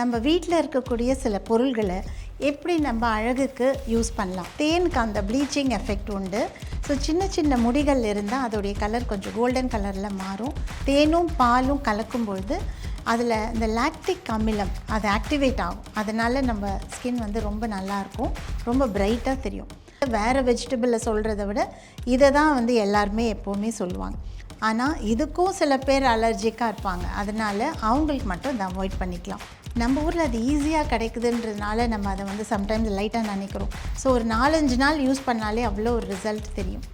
நம்ம வீட்டில் இருக்கக்கூடிய சில பொருள்களை எப்படி நம்ம அழகுக்கு யூஸ் பண்ணலாம். தேனுக்கு அந்த ப்ளீச்சிங் எஃபெக்ட் உண்டு. ஸோ சின்ன சின்ன முடிகள் இருந்தால் அதோடைய கலர் கொஞ்சம் கோல்டன் கலரில் மாறும். தேனும் பாலும் கலக்கும்பொழுது அதில் இந்த லாக்டிக் அமிலம் அது ஆக்டிவேட் ஆகும். அதனால் நம்ம ஸ்கின் வந்து ரொம்ப நல்லாயிருக்கும், ரொம்ப பிரைட்டாக தெரியும். வேறு வெஜிடபிளில் சொல்கிறத விட இதை தான் வந்து எல்லாருமே எப்போவுமே சொல்லுவாங்க. ஆனால் இதுக்கும் சில பேர் அலர்ஜிக்காக இருப்பாங்க. அதனால் அவங்களுக்கு மட்டும் இதை அவாய்ட் பண்ணிக்கலாம். நம்ம ஊரில் அது ஈஸியாக கிடைக்குதுன்றதுனால நம்ம அதை வந்து சம்டைம்ஸ் லைட்டாக நினைக்கிறோம். ஸோ ஒரு 4-5 நாள் யூஸ் பண்ணாலே அவ்வளோ ஒரு ரிசல்ட் தெரியும்.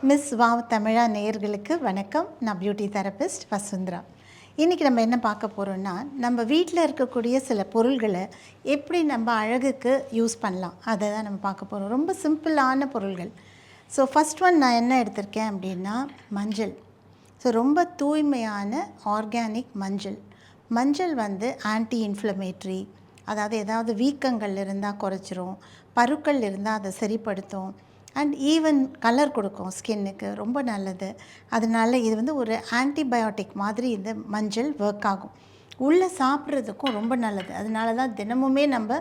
மிஸ் வாவ் தமிழா நேயர்களுக்கு வணக்கம். நான் பியூட்டி தெரபிஸ்ட் வசுந்தரா. இன்றைக்கி நம்ம என்ன பார்க்க போகிறோன்னா, நம்ம வீட்டில் இருக்கக்கூடிய சில பொருள்களை எப்படி நம்ம அழகுக்கு யூஸ் பண்ணலாம் அதை தான் நம்ம பார்க்க போகிறோம். ரொம்ப சிம்பிளான பொருள்கள். ஸோ ஃபஸ்ட் ஒன் நான் என்ன எடுத்திருக்கேன் அப்படின்னா மஞ்சள். ஸோ ரொம்ப தூய்மையான ஆர்கானிக் மஞ்சள். மஞ்சள் வந்து ஆன்டி இன்ஃப்ளமேட்ரி, அதாவது ஏதாவது வீக்கங்கள் இருந்தால் குறைச்சிரும், பருக்கள் இருந்தால் அதை சரிப்படுத்தும், அண்ட் ஈவன் கலர் கொடுக்கும் ஸ்கின்னுக்கு, ரொம்ப நல்லது. அதனால் இது வந்து ஒரு ஆன்டிபயோட்டிக் மாதிரி இந்த மஞ்சள் ஒர்க் ஆகும். உள்ளே சாப்பிட்றதுக்கும் ரொம்ப நல்லது. அதனால தான் தினமுமே நம்ம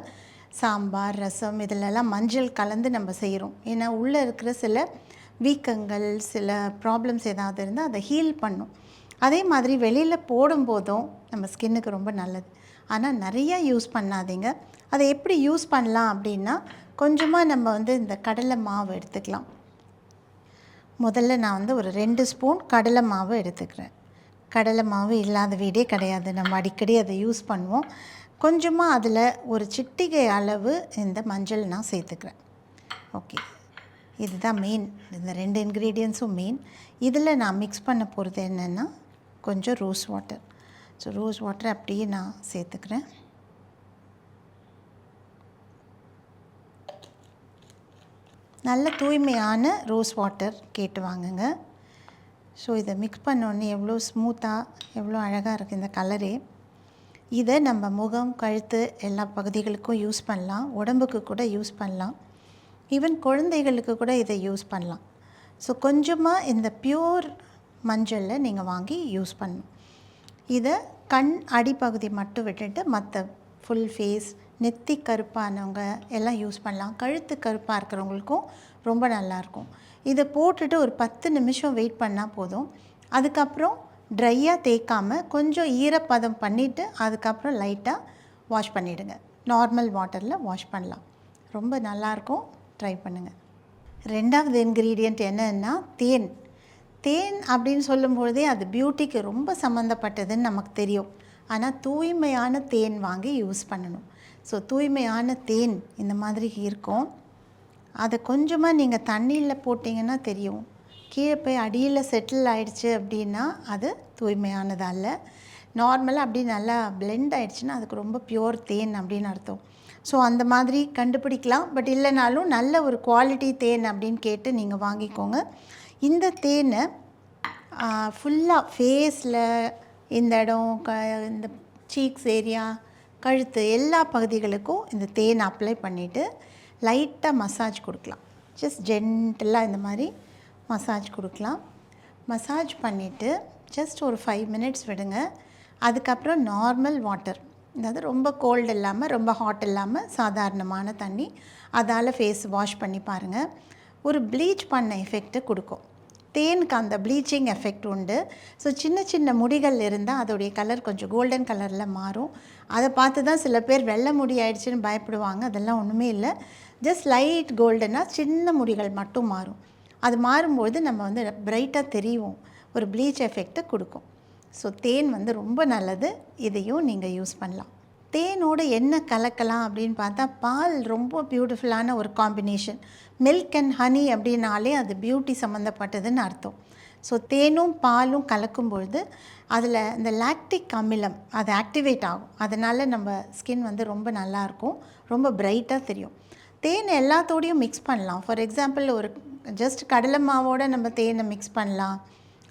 சாம்பார், ரசம் இதிலெல்லாம் மஞ்சள் கலந்து நம்ம செய்கிறோம். ஏன்னா உள்ளே இருக்கிற சில வீக்கங்கள், சில ப்ராப்ளம்ஸ் ஏதாவது இருந்தால் அதை ஹீல் பண்ணும். அதே மாதிரி வெளியில் போடும்போதும் நம்ம ஸ்கின்னுக்கு ரொம்ப நல்லது. ஆனால் நிறையா யூஸ் பண்ணாதீங்க. அதை எப்படி யூஸ் பண்ணலாம் அப்படின்னா, கொஞ்சமாக நம்ம வந்து இந்த கடலை மாவு எடுத்துக்கலாம். முதல்ல நான் வந்து ஒரு 2 ஸ்பூன் கடலை மாவு எடுத்துக்கிறேன். கடலை மாவு இல்லாத வீடே கிடையாது, நம்ம அடிக்கடி அதை யூஸ் பண்ணுவோம். கொஞ்சமாக அதில் ஒரு சிட்டிகை அளவு இந்த மஞ்சள் நான் சேர்த்துக்கிறேன். ஓகே, இதுதான் மெயின். இந்த 2 இன்க்ரீடியன்ஸும் மெயின். இதில் நான் மிக்ஸ் பண்ண போகிறது என்னென்னா கொஞ்சம் rose water. So rose water அப்படியே நான் சேர்த்துக்கிறேன். நல்ல தூய்மையான ரோஸ் வாட்டர் கேட்டு வாங்குங்க. ஸோ இதை மிக்ஸ் பண்ணோன்னே எவ்வளோ ஸ்மூத்தாக, எவ்வளோ அழகாக இருக்குது இந்த கலரே. இதை நம்ம முகம், கழுத்து எல்லா பகுதிகளுக்கும் யூஸ் பண்ணலாம். உடம்புக்கு கூட யூஸ் பண்ணலாம். ஈவன் குழந்தைகளுக்கு கூட இதை யூஸ் பண்ணலாம். ஸோ கொஞ்சமாக இந்த பியூர் மஞ்சளில் நீங்கள் வாங்கி யூஸ் பண்ணணும். இதை கண் அடிப்பகுதி மட்டும் விட்டுட்டு மற்ற ஃபுல் ஃபேஸ், நெத்தி கருப்பானவங்க எல்லாம் யூஸ் பண்ணலாம். கழுத்து கருப்பாக இருக்கிறவங்களுக்கும் ரொம்ப நல்லாயிருக்கும். இதை போட்டுட்டு ஒரு 10 நிமிஷம் வெயிட் பண்ணால் போதும். அதுக்கப்புறம் ட்ரையாக தேய்க்காமல் கொஞ்சம் ஈரப்பதம் பண்ணிவிட்டு அதுக்கப்புறம் லைட்டாக வாஷ் பண்ணிவிடுங்க. நார்மல் வாட்டரில் வாஷ் பண்ணலாம். ரொம்ப நல்லாயிருக்கும், ட்ரை பண்ணுங்கள். 2வது இன்க்ரீடியண்ட் என்னன்னா தேன். தேன் அப்படின்னு சொல்லும்பொழுதே அது பியூட்டிக்கு ரொம்ப சம்மந்தப்பட்டதுன்னு நமக்கு தெரியும். ஆனால் தூய்மையான தேன் வாங்கி யூஸ் பண்ணணும். ஸோ தூய்மையான தேன் இந்த மாதிரி இருக்கும். அதை கொஞ்சமாக நீங்கள் தண்ணியில் போட்டிங்கன்னா தெரியும். கீழே போய் அடியில் செட்டில் ஆகிடுச்சு அப்படின்னா அது தூய்மையானது அல்ல. நார்மலாக அப்படி நல்லா பிளெண்ட் ஆகிடுச்சுன்னா அதுக்கு ரொம்ப பியூர் தேன் அப்படின்னு அர்த்தம். ஸோ அந்த மாதிரி கண்டுபிடிக்கலாம். பட் இல்லைனாலும் நல்ல ஒரு குவாலிட்டி தேன் அப்படின்னு கேட்டு நீங்கள் வாங்கிக்கோங்க. இந்த தேனை ஃபுல்லாக ஃபேஸில், இந்த இடம், இந்த சீக்ஸ் ஏரியா, கழுத்து எல்லா பகுதிகளுக்கும் இந்த தேன் அப்ளை பண்ணிவிட்டு லைட்டாக மசாஜ் கொடுக்கலாம். ஜஸ்ட் ஜென்டலாக இந்த மாதிரி மசாஜ் கொடுக்கலாம். மசாஜ் பண்ணிவிட்டு ஜஸ்ட் ஒரு 5 மினிட்ஸ் விடுங்க. அதுக்கப்புறம் நார்மல் வாட்டர், அதாவது ரொம்ப கோல்டு இல்லாமல் ரொம்ப ஹாட் இல்லாமல் சாதாரணமான தண்ணி, அதால் ஃபேஸ் வாஷ் பண்ணி பாருங்கள். ஒரு ப்ளீச் பண்ண எஃபெக்ட்டு கொடுக்கும். தேனுக்கு அந்த ப்ளீச்சிங் எஃபெக்ட் உண்டு. ஸோ சின்ன சின்ன முடிகள் இருந்தால் அதோடைய கலர் கொஞ்சம் கோல்டன் கலரில் மாறும். அதை பார்த்து தான் சில பேர் வெள்ளை முடி ஆயிடுச்சுன்னு பயப்படுவாங்க. அதெல்லாம் ஒன்றுமே இல்லை. ஜஸ்ட் லைட் கோல்டனாக சின்ன முடிகள் மட்டும் மாறும். அது மாறும்போது நம்ம வந்து பிரைட்டாக தெரியும், ஒரு ப்ளீச் எஃபெக்டை கொடுக்கும். ஸோ தேன் வந்து ரொம்ப நல்லது. இதையும் நீங்கள் யூஸ் பண்ணலாம். தேனோடு என்ன கலக்கலாம் அப்படின்னு பார்த்தா, பால் ரொம்ப பியூட்டிஃபுல்லான ஒரு காம்பினேஷன். மில்க் அண்ட் ஹனி அப்படின்னாலே அது பியூட்டி சம்மந்தப்பட்டதுன்னு அர்த்தம். ஸோ தேனும் பாலும் கலக்கும் பொழுது அதில் இந்த லாக்டிக் அமிலம் அது ஆக்டிவேட் ஆகும். அதனால் நம்ம ஸ்கின் வந்து ரொம்ப நல்லாயிருக்கும், ரொம்ப பிரைட்டாக தெரியும். தேன் எல்லாத்தோடையும் மிக்ஸ் பண்ணலாம். ஃபார் எக்ஸாம்பிள் ஒரு ஜஸ்ட் கடலை மாவோடு நம்ம தேனை மிக்ஸ் பண்ணலாம்.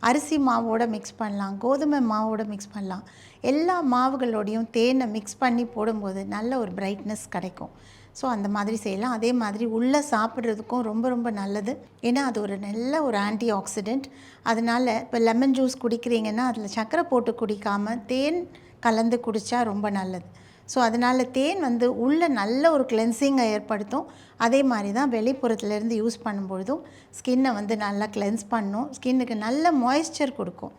அரிசி மாவோடு மிக்ஸ் பண்ணலாம், கோதுமை மாவோடு மிக்ஸ் பண்ணலாம். எல்லா மாவுகளோடையும் தேனை மிக்ஸ் பண்ணி போடும்போது நல்ல ஒரு பிரைட்னஸ் கிடைக்கும். ஸோ அந்த மாதிரி செய்யலாம். அதே மாதிரி உள்ளே சாப்பிட்றதுக்கும் ரொம்ப ரொம்ப நல்லது. ஏன்னா அது ஒரு நல்ல ஒரு ஆன்டி ஆக்சிடெண்ட். அதனால் இப்போ லெமன் ஜூஸ் குடிக்கிறீங்கன்னா அதில் சர்க்கரை போட்டு குடிக்காமல் தேன் கலந்து குடித்தா ரொம்ப நல்லது. ஸோ அதனால் தேன் வந்து உள்ளே நல்ல ஒரு கிளென்சிங்கை ஏற்படுத்தும். அதே மாதிரி தான் வெளிப்புறத்துலேருந்து யூஸ் பண்ணும்பொழுதும் ஸ்கின்னை வந்து நல்லா கிளென்ஸ் பண்ணும். ஸ்கின்னுக்கு நல்ல மாய்ஸ்சர் கொடுக்கும்.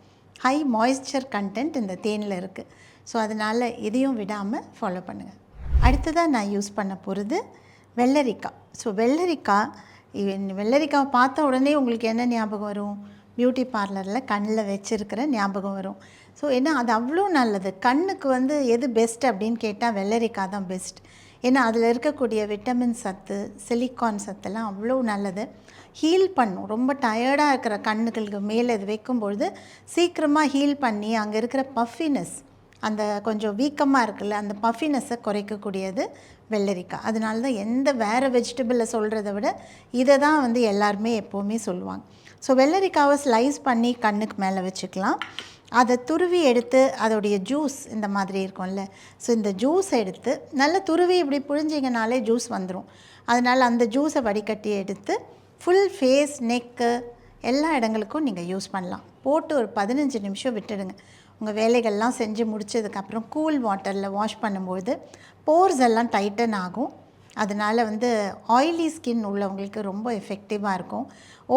ஹை மாய்ஸ்சர் கண்டென்ட் இந்த தேனில் இருக்குது. ஸோ அதனால் இதையும் விடாமல் ஃபாலோ பண்ணுங்கள். அடுத்ததாக நான் யூஸ் பண்ண போகிறது வெள்ளரிக்காய். ஸோ வெள்ளரிக்காவை பார்த்த உடனே உங்களுக்கு என்ன ஞாபகம் வரும்? பியூட்டி பார்லரில் கண்ணில் வச்சுருக்கிற ஞாபகம் வரும். ஸோ ஏன்னா அது அவ்வளோ நல்லது. கண்ணுக்கு வந்து எது பெஸ்ட் அப்படின்னு கேட்டால் வெள்ளரிக்காய் தான் பெஸ்ட். ஏன்னா அதில் இருக்கக்கூடிய விட்டமின் சத்து, சிலிக்கான் சத்துலாம் அவ்வளோ நல்லது. ஹீல் பண்ணும். ரொம்ப டயர்டாக இருக்கிற கண்ணுகளுக்கு மேலே இது வைக்கும்பொழுது சீக்கிரமாக ஹீல் பண்ணி அங்கே இருக்கிற பஃபினஸ், அந்த கொஞ்சம் வீக்கமாக இருக்குல்ல, அந்த பஃபினஸை குறைக்கக்கூடியது வெள்ளரிக்காய். அதனால தான் எந்த வேறு வெஜிடபிளில் சொல்கிறத விட இதை தான் வந்து எல்லாருமே எப்போவுமே சொல்லுவாங்க. ஸோ வெள்ளரிக்காவை ஸ்லைஸ் பண்ணி கண்ணுக்கு மேலே வச்சுக்கலாம். அதை துருவி எடுத்து அதோடைய ஜூஸ் இந்த மாதிரி இருக்கும்ல, ஸோ இந்த ஜூஸ் எடுத்து நல்லா துருவி இப்படி புழிஞ்சிங்கனாலே ஜூஸ் வந்துடும். அதனால் அந்த ஜூஸை வடிகட்டி எடுத்து ஃபுல் ஃபேஸ், நெக்கு எல்லா இடங்களுக்கும் நீங்கள் யூஸ் பண்ணலாம். போட்டு ஒரு 15 நிமிஷம் விட்டுடுங்க. உங்கள் வேலைகள்லாம் செஞ்சு முடித்ததுக்கப்புறம் கூல் வாட்டரில் வாஷ் பண்ணும்போது போர்ஸ் எல்லாம் டைட்டன் ஆகும். அதனால் வந்து ஆயிலி ஸ்கின் உள்ளவங்களுக்கு ரொம்ப எஃபெக்டிவாக இருக்கும்.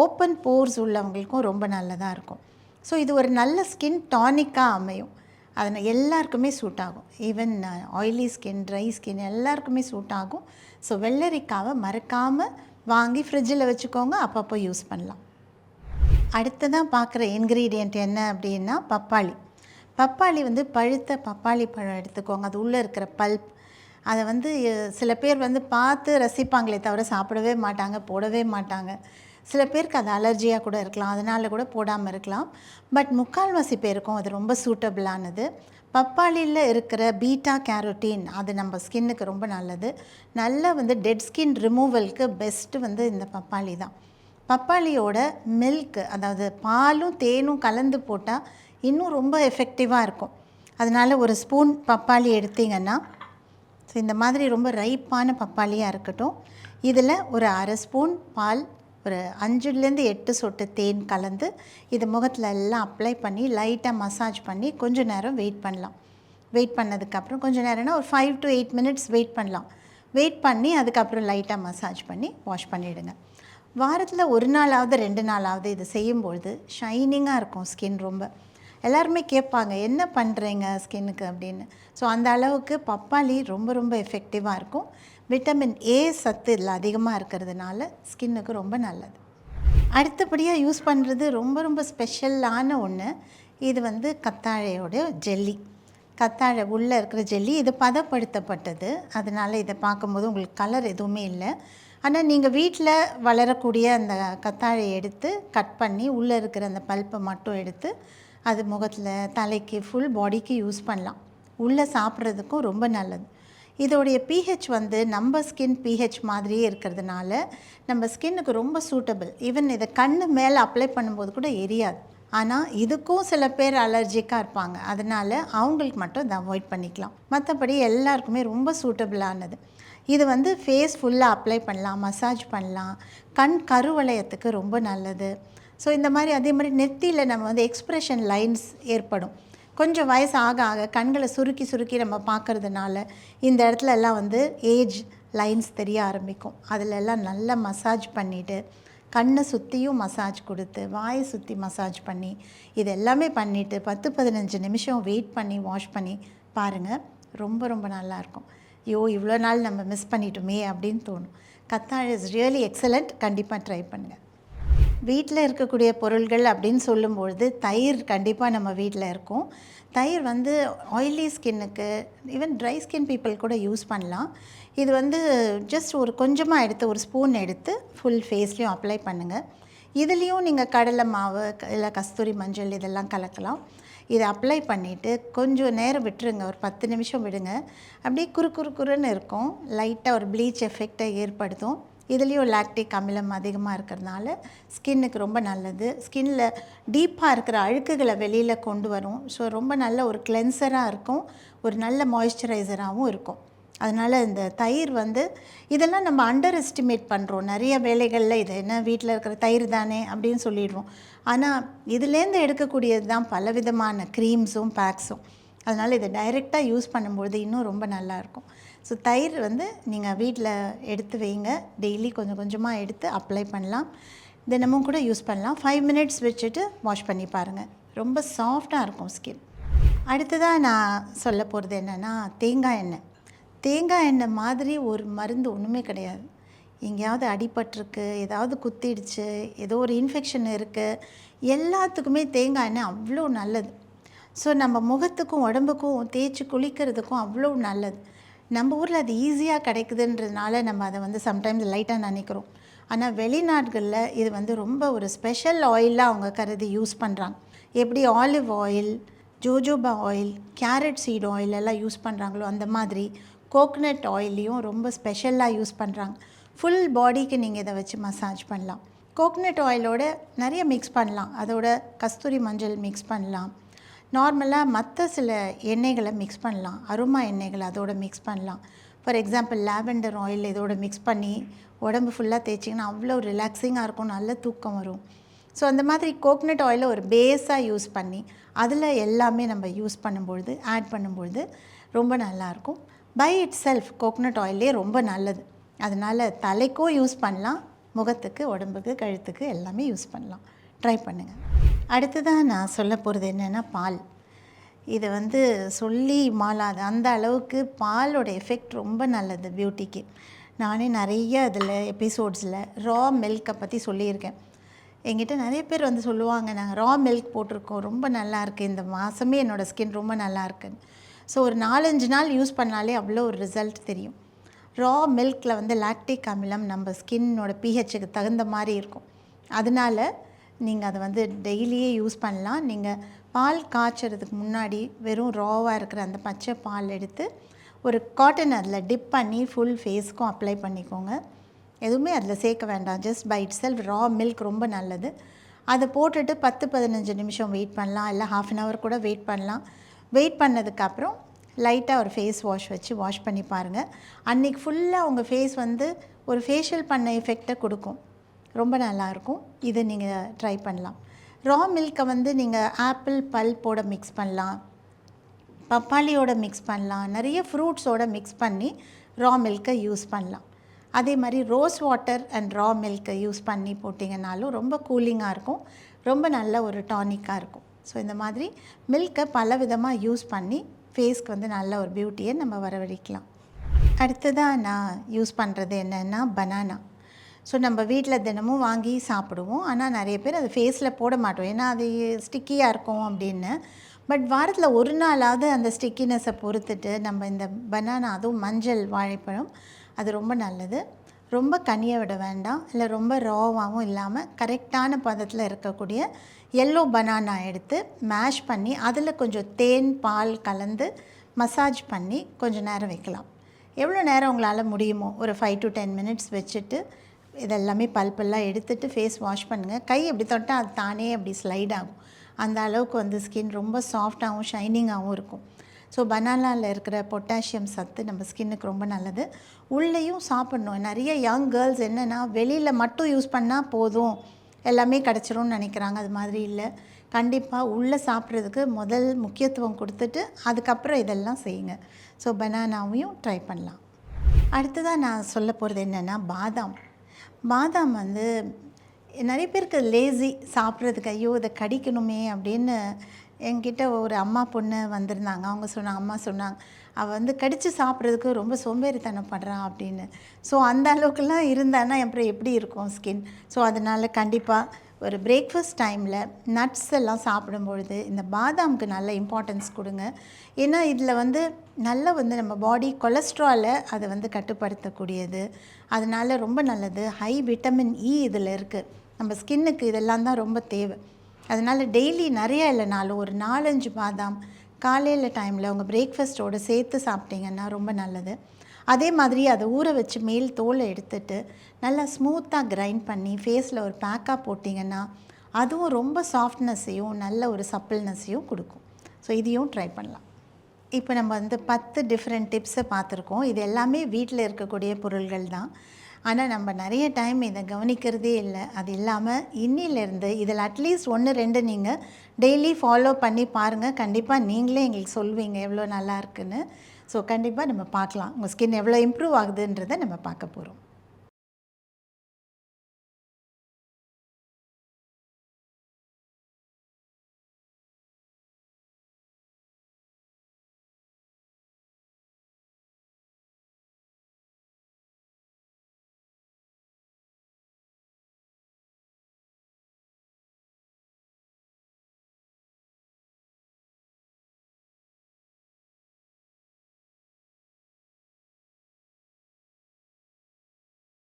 ஓப்பன் போர்ஸ் உள்ளவங்களுக்கும் ரொம்ப நல்லதாக இருக்கும். ஸோ இது ஒரு நல்ல ஸ்கின் டானிக்காக அமையும். அதனால் எல்லாருக்குமே சூட் ஆகும். Even oily skin, dry skin எல்லாருக்குமே சூட் ஆகும். ஸோ வெள்ளரிக்காவை மறக்காமல் வாங்கி ஃப்ரிட்ஜில் வச்சுக்கோங்க, அப்பப்போ யூஸ் பண்ணலாம். அடுத்ததான் பார்க்குற இன்க்ரீடியண்ட் என்ன அப்படின்னா பப்பாளி வந்து பழுத்த பப்பாளி பழம் எடுத்துக்கோங்க. அது உள்ளே இருக்கிற பல்ப், அதை வந்து சில பேர் வந்து பார்த்து ரசிப்பாங்களே தவிர சாப்பிடவே மாட்டாங்க, போடவே மாட்டாங்க. சில பேருக்கு அது அலர்ஜியாக கூட இருக்கலாம், அதனால் கூட போடாமல் இருக்கலாம். பட் முக்கால்வாசி பேருக்கும் அது ரொம்ப சூட்டபிளானது. பப்பாளியில் இருக்கிற பீட்டா கேரோட்டீன் அது நம்ம ஸ்கின்னுக்கு ரொம்ப நல்லது. நல்ல வந்து டெட் ஸ்கின் ரிமூவலுக்கு பெஸ்ட்டு வந்து இந்த பப்பாளி தான். பப்பாளியோட மில்க், அதாவது பாலும் தேனும் கலந்து போட்டால் இன்னும் ரொம்ப எஃபெக்டிவாக இருக்கும். அதனால் ஒரு ஸ்பூன் பப்பாளி எடுத்திங்கன்னா, ஸோ இந்த மாதிரி ரொம்ப ரைப்பான பப்பாளியாக இருக்கட்டும். இதில் ஒரு அரை ஸ்பூன் பால், ஒரு 5-8 சொட்டு தேன் கலந்து இது முகத்தில் எல்லாம் அப்ளை பண்ணி லைட்டாக மசாஜ் பண்ணி கொஞ்சம் நேரம் வெயிட் பண்ணலாம். வெயிட் பண்ணதுக்கப்புறம் கொஞ்சம் நேரம்னா ஒரு 5 to 8 minutes வெயிட் பண்ணலாம். வெயிட் பண்ணி அதுக்கப்புறம் லைட்டாக மசாஜ் பண்ணி வாஷ் பண்ணிவிடுங்க. வாரத்தில் 1 நாளாவது 2 நாளாவது இது செய்யும்பொழுது ஷைனிங்காக இருக்கும் ஸ்கின். ரொம்ப எல்லாருமே கேட்பாங்க என்ன பண்ணுறீங்க ஸ்கின்னுக்கு அப்படின்னு. ஸோ அந்த அளவுக்கு பப்பாளி ரொம்ப ரொம்ப எஃபெக்டிவாக இருக்கும். விட்டமின் ஏ சத்து இதில் அதிகமாக இருக்கிறதுனால ஸ்கின்னுக்கு ரொம்ப நல்லது. அடுத்தபடியாக யூஸ் பண்ணுறது ரொம்ப ரொம்ப ஸ்பெஷலான ஒன்று. இது வந்து கத்தாழையோட ஜெல்லி. கத்தாழை உள்ளே இருக்கிற ஜெல்லி, இது பதப்படுத்தப்பட்டது. அதனால் இதை பார்க்கும்போது உங்களுக்கு கலர் எதுவுமே இல்லை. ஆனால் நீங்கள் வீட்டில் வளரக்கூடிய அந்த கத்தாழையை எடுத்து கட் பண்ணி உள்ளே இருக்கிற அந்த பல்ப்பை மட்டும் எடுத்து அது முகத்தில், தலைக்கு, ஃபுல் பாடிக்கு யூஸ் பண்ணலாம். உள்ளே சாப்பிட்றதுக்கும் ரொம்ப நல்லது. இதோடைய pH வந்து நம்ம ஸ்கின் pH மாதிரியே இருக்கிறதுனால நம்ம ஸ்கின்னுக்கு ரொம்ப சூட்டபிள். ஈவன் இதை கண்ணு மேலே அப்ளை பண்ணும்போது கூட எரியாது. ஆனால் இதுக்கும் சில பேர் அலர்ஜிக்காக இருப்பாங்க. அதனால் அவங்களுக்கு மட்டும் இதை அவாய்ட் பண்ணிக்கலாம். மற்றபடி எல்லாருக்குமே ரொம்ப சூட்டபிளானது. இது வந்து ஃபேஸ் ஃபுல்லாக அப்ளை பண்ணலாம், மசாஜ் பண்ணலாம். கண் கருவளையத்துக்கு ரொம்ப நல்லது. ஸோ இந்த மாதிரி அதே மாதிரி நெத்தியில் நம்ம வந்து எக்ஸ்ப்ரெஷன் லைன்ஸ் ஏற்படும். கொஞ்சம் வயசு ஆக ஆக கண்களை சுருக்கி சுருக்கி நம்ம பார்க்குறதுனால இந்த இடத்துல எல்லாம் வந்து ஏஜ் லைன்ஸ் தெரிய ஆரம்பிக்கும். அதிலெல்லாம் நல்லா மசாஜ் பண்ணிவிட்டு கண்ணை சுற்றியும் மசாஜ் கொடுத்து வாயை சுற்றி மசாஜ் பண்ணி இது எல்லாமே பண்ணிவிட்டு 10-15 நிமிஷம் வெயிட் பண்ணி வாஷ் பண்ணி பாருங்கள். ரொம்ப ரொம்ப நல்லாயிருக்கும். ஐயோ இவ்வளோ நாள் நம்ம மிஸ் பண்ணிட்டோமே அப்படின்னு தோணும். கத்தாழை இஸ் ரியலி எக்ஸலண்ட். கண்டிப்பாக ட்ரை பண்ணுங்கள். வீட்டில் இருக்கக்கூடிய பொருள்கள் அப்படின்னு சொல்லும்பொழுது தயிர் கண்டிப்பாக நம்ம வீட்டில் இருக்கும். தயிர் வந்து ஆயிலி ஸ்கின்னுக்கு, ஈவன் ட்ரை ஸ்கின் பீப்புள் கூட யூஸ் பண்ணலாம். இது வந்து ஜஸ்ட் ஒரு கொஞ்சமாக எடுத்து ஒரு ஸ்பூன் எடுத்து ஃபுல் ஃபேஸ்லேயும் அப்ளை பண்ணுங்கள். இதுலேயும் நீங்கள் கடலை மாவு இல்லை கஸ்தூரி மஞ்சள் இதெல்லாம் கலக்கலாம். இதை அப்ளை பண்ணிவிட்டு கொஞ்சம் நேரம் விட்டுருங்க, ஒரு 10 நிமிஷம் விடுங்க. அப்படியே குறுன்னு இருக்கும். லைட்டாக ஒரு ப்ளீச் எஃபெக்டை ஏற்படுத்தும். இதுலேயும் லாக்டிக் அமிலம் அதிகமாக இருக்கிறதுனால ஸ்கின்னுக்கு ரொம்ப நல்லது. ஸ்கின்னில் டீப்பாக இருக்கிற அழுக்குகளை வெளியில் கொண்டு வரும். ஸோ ரொம்ப நல்ல ஒரு கிளென்சராக இருக்கும், ஒரு நல்ல மாய்ஸ்சரைசராகவும் இருக்கும். அதனால் இந்த தயிர் வந்து இதெல்லாம் நம்ம அண்டர் எஸ்டிமேட் பண்ணுறோம். நிறைய வேலைகளில் இது என்ன வீட்டில் இருக்கிற தயிர் தானே அப்படின்னு சொல்லிடுறோம். ஆனால் இதுலேருந்து எடுக்கக்கூடியது தான் பலவிதமான க்ரீம்ஸும் பேக்ஸும். அதனால் இதை டைரெக்டாக யூஸ் பண்ணும்பொழுது இன்னும் ரொம்ப நல்லாயிருக்கும். ஸோ தயிர் வந்து நீங்கள் வீட்டில் எடுத்து வைங்க. டெய்லி கொஞ்சம் கொஞ்சமாக எடுத்து அப்ளை பண்ணலாம். தினமும் கூட யூஸ் பண்ணலாம். 5 மினிட்ஸ் வச்சுட்டு வாஷ் பண்ணி பாருங்கள். ரொம்ப சாஃப்டாக இருக்கும் ஸ்கின். அடுத்ததாக நான் சொல்ல போகிறது என்னென்னா தேங்காய் எண்ணெய். தேங்காய் எண்ணெய் மாதிரி ஒரு மருந்து ஒன்றுமே கிடையாது. எங்கேயாவது அடிபட்டிருக்கு, ஏதாவது குத்திடுச்சு, ஏதோ ஒரு இன்ஃபெக்ஷன் இருக்குது, எல்லாத்துக்குமே தேங்காய் எண்ணெய் அவ்வளோ நல்லது. ஸோ நம்ம முகத்துக்கும் உடம்புக்கும் தேய்ச்சி குளிக்கிறதுக்கும் அவ்வளோ நல்லது. நம்ம ஊரில் அது ஈஸியாக கிடைக்குதுன்றதுனால நம்ம அதை வந்து சம்டைம்ஸ் லைட்டாக நினைக்கிறோம். ஆனால் வெளிநாடுகளில் இது வந்து ரொம்ப ஒரு ஸ்பெஷல் ஆயிலாக அவங்க கருதி யூஸ் பண்ணுறாங்க. எப்படி olive oil, jojoba oil, carrot seed oil எல்லாம் யூஸ் பண்ணுறாங்களோ அந்த மாதிரி கோகனட் ஆயிலையும் ரொம்ப ஸ்பெஷலாக யூஸ் பண்ணுறாங்க. ஃபுல் பாடிக்கு நீங்கள் இதை வச்சு மசாஜ் பண்ணலாம். கோகனட் ஆயிலோட நிறைய மிக்ஸ் பண்ணலாம். அதோட கஸ்தூரி மஞ்சள் மிக்ஸ் பண்ணலாம். நார்மலாக மற்ற சில எண்ணெய்களை மிக்ஸ் பண்ணலாம். அரோமா எண்ணெய்களை அதோட மிக்ஸ் பண்ணலாம். ஃபார் எக்ஸாம்பிள் லாவெண்டர் ஆயில் இதோட மிக்ஸ் பண்ணி உடம்பு ஃபுல்லாக தேய்ச்சிங்கன்னா அவ்வளோ ரிலாக்ஸிங்காக இருக்கும், நல்ல தூக்கம் வரும். ஸோ அந்த மாதிரி கோகனட் ஆயிலை ஒரு பேஸாக யூஸ் பண்ணி அதில் எல்லாமே நம்ம யூஸ் பண்ணும்பொழுது ஆட் பண்ணும்பொழுது ரொம்ப நல்லாயிருக்கும். பை இட் செல்ஃப் கோகனட் ஆயிலே ரொம்ப நல்லது. அதனால் தலைக்கும் யூஸ் பண்ணலாம், முகத்துக்கு, உடம்புக்கு, கழுத்துக்கு எல்லாமே யூஸ் பண்ணலாம். ட்ரை பண்ணுங்கள். அடுத்ததாக நான் சொல்ல போகிறது என்னென்னா பால். இது வந்து சொல்லி மாளாது அந்த அளவுக்கு பாலோட எஃபெக்ட் ரொம்ப நல்லது பியூட்டிக்கு. நானே நிறைய இதில் எபிசோட்ஸில் ரா மில்கை பற்றி சொல்லியிருக்கேன். என்கிட்ட நிறைய பேர் வந்து சொல்லுவாங்க, நாங்கள் ரா மில்க் போட்டிருக்கோம், ரொம்ப நல்லாயிருக்கு, இந்த மாதமே என்னோடய ஸ்கின் ரொம்ப நல்லாயிருக்குன்னு. ஸோ ஒரு 4-5 நாள் யூஸ் பண்ணாலே அவ்வளோ ஒரு ரிசல்ட் தெரியும். ரா மில்கில் வந்து லாக்டிக் அமிலம் நம்ம ஸ்கின்னோட பிஹெச்சுக்கு தகுந்த மாதிரி இருக்கும். அதனால் நீங்கள் அதை வந்து டெய்லியே யூஸ் பண்ணலாம். நீங்கள் பால் காய்ச்சறதுக்கு முன்னாடி வெறும் ராவாக இருக்கிற அந்த பச்சை பால் எடுத்து ஒரு காட்டன் அதில் டிப் பண்ணி ஃபுல் ஃபேஸ்க்கும் அப்ளை பண்ணிக்கோங்க. எதுவுமே அதில் சேர்க்க வேண்டாம். Just by itself raw milk ரொம்ப நல்லது. அதை போட்டுட்டு 10-15 நிமிஷம் வெயிட் பண்ணலாம், இல்லை 1/2 hour கூட வெயிட் பண்ணலாம். வெயிட் பண்ணதுக்கப்புறம் லைட்டாக ஒரு ஃபேஸ் வாஷ் வச்சு வாஷ் பண்ணி பாருங்கள். அன்றைக்கி ஃபுல்லாக உங்கள் ஃபேஸ் வந்து ஒரு ஃபேஷியல் பண்ண எஃபெக்டை கொடுக்கும். ரொம்ப நல்லாயிருக்கும். இதை நீங்கள் ட்ரை பண்ணலாம். ரா மில்கை வந்து நீங்கள் ஆப்பிள் பல்போட மிக்ஸ் பண்ணலாம், பப்பாளியோட மிக்ஸ் பண்ணலாம், நிறைய ஃப்ரூட்ஸோடு மிக்ஸ் பண்ணி ரா மில்கை யூஸ் பண்ணலாம். அதே மாதிரி ரோஸ் வாட்டர் அண்ட் ரா மில்கை யூஸ் பண்ணி போட்டிங்கனாலும் ரொம்ப கூலிங்காக இருக்கும், ரொம்ப நல்ல ஒரு டானிக்காக இருக்கும். ஸோ இந்த மாதிரி மில்கை பல விதமாக யூஸ் பண்ணி ஃபேஸ்க்கு வந்து நல்ல ஒரு பியூட்டியை நம்ம வரவழைக்கலாம். அடுத்ததாக நான் யூஸ் பண்ணுறது என்னென்னா பனானா. ஸோ நம்ம வீட்டில் தினமும் வாங்கி சாப்பிடுவோம். ஆனால் நிறைய பேர் அது ஃபேஸில் போட மாட்டோம், ஏன்னா அது ஸ்டிக்கியாக இருக்கும் அப்படின்னு. பட் வாரத்தில் ஒரு நாளாவது அந்த ஸ்டிக்கினஸை பொறுத்துட்டு நம்ம இந்த பனானா, அதுவும் மஞ்சள் வாழைப்பழம், அது ரொம்ப நல்லது. ரொம்ப கனியை விட வேண்டாம், இல்லை ரொம்ப ராவாகவும் இல்லாமல் கரெக்டான பதத்தில் இருக்கக்கூடிய எல்லோ பனானா எடுத்து மேஷ் பண்ணி அதில் கொஞ்சம் தேன் பால் கலந்து மசாஜ் பண்ணி கொஞ்சம் நேரம் வைக்கலாம். எவ்வளோ நேரம் உங்களால் முடியுமோ ஒரு 5 to 10 minutes வச்சுட்டு இதெல்லாமே பல்பெல்லாம் எடுத்துகிட்டு ஃபேஸ் வாஷ் பண்ணுங்கள். கை எப்படி தொட்டால் அது தானே அப்படி ஸ்லைட் ஆகும். அந்த அளவுக்கு வந்து ஸ்கின் ரொம்ப சாஃப்டாகவும் ஷைனிங்காகவும் இருக்கும். ஸோ பனானாவில் இருக்கிற பொட்டாசியம் சத்து நம்ம ஸ்கின்னுக்கு ரொம்ப நல்லது. உள்ளேயும் சாப்பிட்ணும். நிறைய யங் கேர்ள்ஸ் என்னென்னா வெளியில் மட்டும் யூஸ் பண்ணால் போதும், எல்லாமே கிடச்சிரும்னு நினைக்கிறாங்க. அது மாதிரி இல்லை. கண்டிப்பாக உள்ளே சாப்பிட்றதுக்கு முதல் முக்கியத்துவம் கொடுத்துட்டு அதுக்கப்புறம் இதெல்லாம் செய்யுங்க. ஸோ பனானாவையும் ட்ரை பண்ணலாம். அடுத்ததாக நான் சொல்ல போகிறது என்னென்னா பாதாம். பாதாம் வந்து நிறைய பேருக்கு லேசி சாப்பிட்றதுக்கு, ஐயோ இதை கடிக்கணுமே அப்படின்னு. என்கிட்ட ஒரு அம்மா பொண்ணு வந்திருந்தாங்க. அவங்க சொன்னாங்க, அம்மா சொன்னாங்க, அவள் வந்து கடித்து சாப்பிட்றதுக்கு ரொம்ப சோம்பேறித்தனம் படுறான் அப்படின்னு. ஸோ அந்த அளவுக்குலாம் இருந்தான்னா அப்புறம் எப்படி இருக்கும் ஸ்கின்? ஸோ அதனால் கண்டிப்பாக ஒரு பிரேக்ஃபாஸ்ட் டைமில் நட்ஸ் எல்லாம் சாப்பிடும்பொழுது இந்த பாதாமுக்கு நல்ல இம்பார்ட்டன்ஸ் கொடுங்க. ஏன்னா இதில் வந்து நல்ல வந்து நம்ம பாடி கொலஸ்ட்ராலை அதை வந்து கட்டுப்படுத்தக்கூடியது. அதனால் ரொம்ப நல்லது. ஹை விட்டமின் இ இதில் இருக்குது. நம்ம ஸ்கின்னுக்கு இதெல்லாம் தான் ரொம்ப தேவை. அதனால் டெய்லி நிறைய இல்லைனாலும் ஒரு 4-5 பாதாம் காலையில் டைமில் உங்கள் பிரேக்ஃபாஸ்ட்டோடு சேர்த்து சாப்பிட்டிங்கன்னா ரொம்ப நல்லது. அதே மாதிரி அதை ஊற வச்சு மேல் தோலை எடுத்துட்டு நல்லா ஸ்மூத்தாக கிரைண்ட் பண்ணி ஃபேஸில் ஒரு பேக்காக போட்டிங்கன்னா அதுவும் ரொம்ப சாஃப்ட்னஸையும் நல்ல ஒரு சப்பிள்னஸையும் கொடுக்கும். ஸோ இதையும் ட்ரை பண்ணலாம். இப்போ நம்ம 10 டிஃப்ரெண்ட் டிப்ஸை பார்த்துருக்கோம். இது எல்லாமே வீட்டில் இருக்கக்கூடிய பொருள்கள் தான். ஆனால் நம்ம நிறைய டைம் இதை கவனிக்கிறதே இல்லை. அது இல்லாமல் இன்னிலேருந்து இதில் அட்லீஸ்ட் 1, 2 நீங்கள் டெய்லி ஃபாலோ பண்ணி பாருங்கள். கண்டிப்பாக நீங்களே எங்களுக்கு சொல்வீங்க எவ்வளோ நல்லா இருக்குன்னு. ஸோ கண்டிப்பாக நம்ம பார்க்கலாம் உங்கள் ஸ்கின் எவ்வளோ இம்ப்ரூவ் ஆகுதுன்றதை நம்ம பார்க்க போகிறோம்.